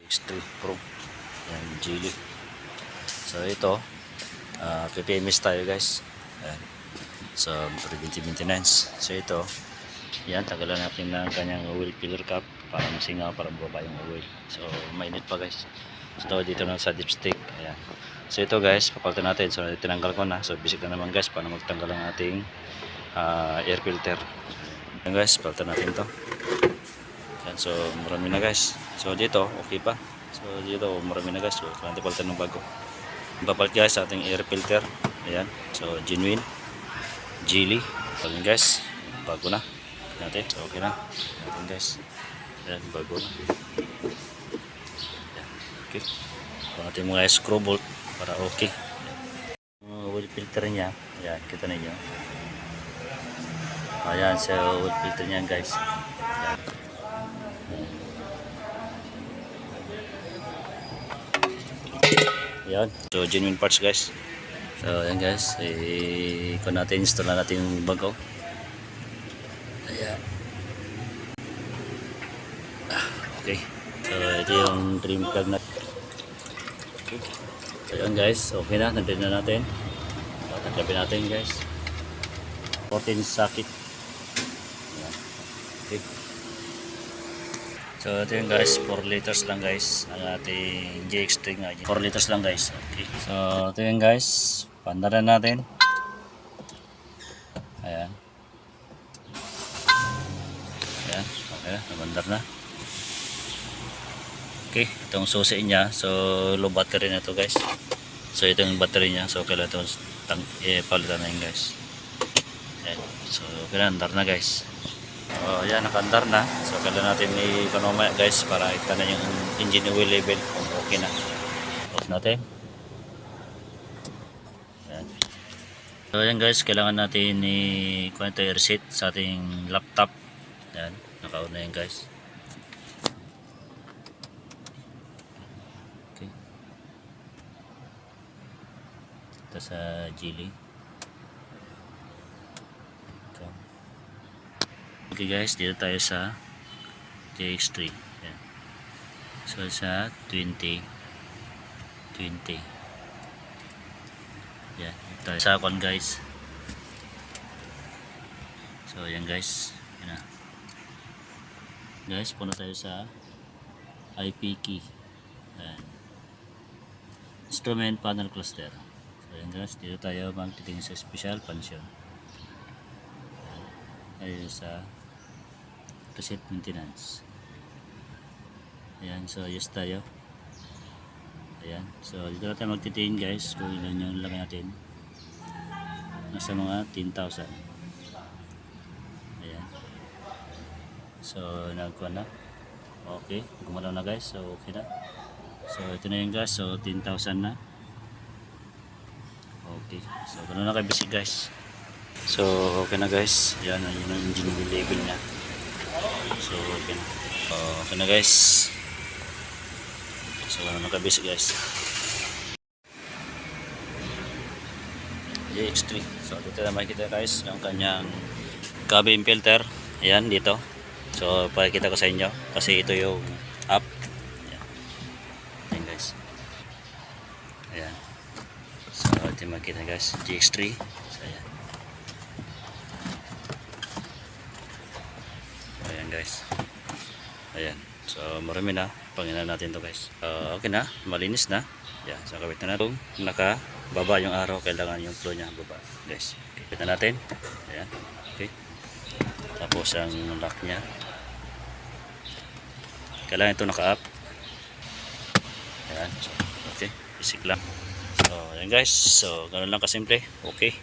X3 Pro. Yan, Geely. So ito, PPMS tayo guys. Ayan. So preventive maintenance. So ito, yan, tagalan natin ng kanyang oil filler cap para masingaw, para bumaba yung oil. So mainit pa guys. So dito na sa dipstick. Ayan. So ito guys, papalitan natin. So tinanggal ko na. So bisik na naman guys para magtanggal ang ating air filter. Ayan guys, palitan natin to. Ayan, so marami na guys. So dito okay pa. So dito marami na guys. So kailangan palitan ng bago. Papalit guys sa ating air filter. Ayan. So genuine Geely. Ayan guys, bago na natin. So okay na natin guys. Ayan, bago na. Ayan. Okay. So natin mga screw bolt para okay. Oil filter niya. Ayan, kita ninyo. Ayan, so oil filter niya guys. Ayan. So genuine parts guys. So ayan guys, kung natin install na natin yung bago. Ayan. Okay. So ito yung trim plug na. Okay. So ayan guys, okay na, nandun na natin. Tatanggalin natin guys. 14 socket. Ayan. Okay. So ito yung guys, 4 liters lang guys ang ating GX3 nga. 4 liters lang guys. Okay. So ito yung guys, pandaran natin. Ayan. Ayan, okay, nabandar na. Okay, itong susi niya. So low battery na ito guys. So ito yung battery niya. So kailangan itong palitan na yun guys. Ayan. So pinandar na guys. Yan, nakandar na. So kailangan natin i-economize guys para ita na yung engine oil level kung okay na. Off natin. Yan. So yan guys, kailangan natin i-kwento i-reset sa ating laptop. Yan, naka-on na yan guys. Okay. Ito sa Geely. Okay guys, dito tayo sa GX3. Ayan. So sa 20. Yan, tayo sa akon guys. So ayan guys, yan na. Guys, punta tayo sa IP key. Ayan. Instrument panel cluster. So ayan guys, dito tayo magtitingin sa special function. Ayan sa reset maintenance. Ayan, so yes tayo. Ayan, so dito na tayo magtitingin guys kung ilan yung lagay natin. Nasa mga 10,000. Ayan, so nagkuha na. Okay, gumalaw na guys, so okay na. So ito na yung guys, so 10,000 na. Okay, so ganoon na kayo basic guys. So okay na guys, yan yun ang engine level niya. So okay na. Okay na guys. So ano nakabisi guys. GX3. So dito na makikita guys yung kanyang cabin filter. Ayan dito. So pakikita ko sa inyo kasi ito yung up. Ayan. Ayan guys. Ayan. So ito makikita guys, GX3. So ayan. Ayan guys. Ayan. So marami na. Panginan natin to guys. Okay na. Malinis na. Ayan. So kawit na natin. Nakababa yung araw. Kailangan yung flow niya baba guys. Okay. Kawit na natin. Ayan. Okay. Tapos ang lock niya. Kailangan ito naka-up. Ayan. So, okay. Basic lang. So ayan guys. So ganoon lang kasimple. Okay.